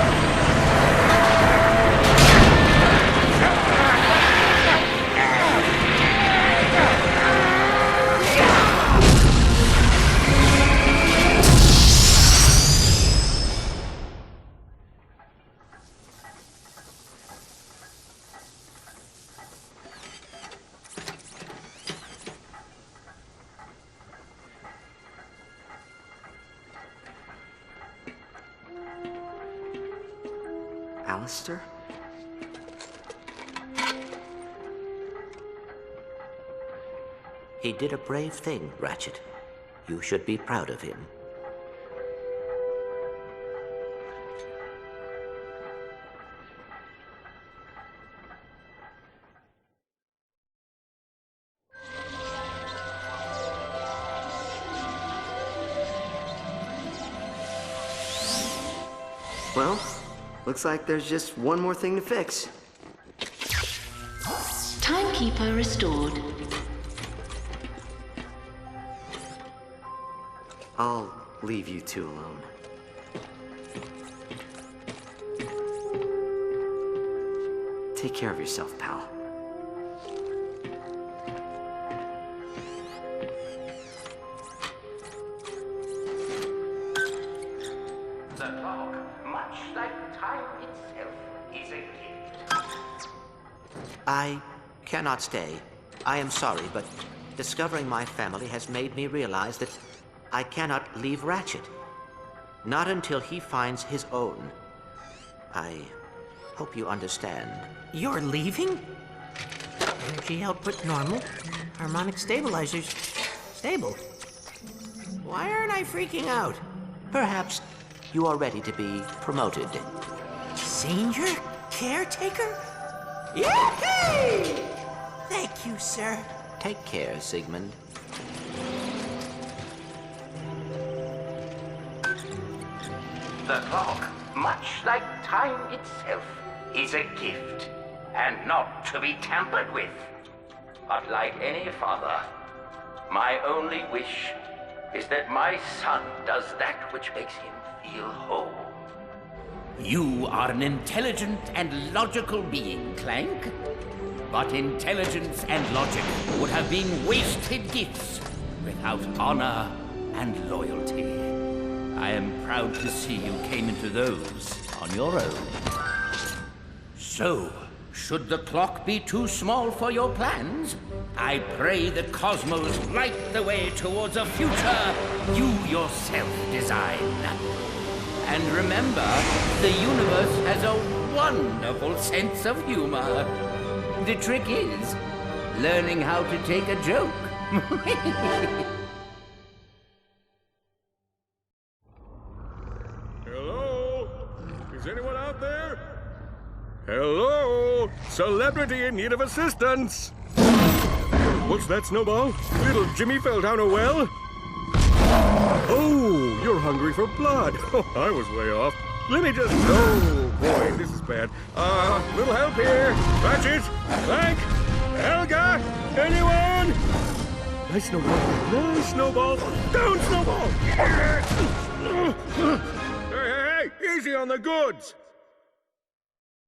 Alistair? He did a brave thing, Ratchet. You should be proud of him. Well, looks like there's just one more thing to fix. Timekeeper restored. I'll leave you two alone. Take care of yourself, pal. The clock, much like time itself, is a gift. I cannot stay. I am sorry, but discovering my family has made me realize that I cannot leave Ratchet. Not until he finds his own. I hope you understand. You're leaving? Energy output normal. Harmonic stabilizers stable. Why aren't I freaking out? Perhaps you are ready to be promoted. Senior caretaker? Yippee! Thank you, sir. Take care, Sigmund. The clock, much like time itself, is a gift, and not to be tampered with. But like any father, my only wish is that my son does that which makes him feel whole. You are an intelligent and logical being, Clank. But intelligence and logic would have been wasted gifts without honor and loyalty. I am proud to see you came into those on your own. So, should the clock be too small for your plans, I pray the cosmos light the way towards a future you yourself design. And remember, the universe has a wonderful sense of humor. The trick is learning how to take a joke. Hello? Is anyone out there? Hello? Celebrity in need of assistance. What's that, Snowball? Little Jimmy fell down a well? Oh, you're hungry for blood. Oh, I was way off. Let me just... Oh, boy, this is bad. Little help here. Ratchet, Clank, Helga, anyone? Nice Snowball. Nice Snowball. Down, Snowball. Hey, easy on the goods.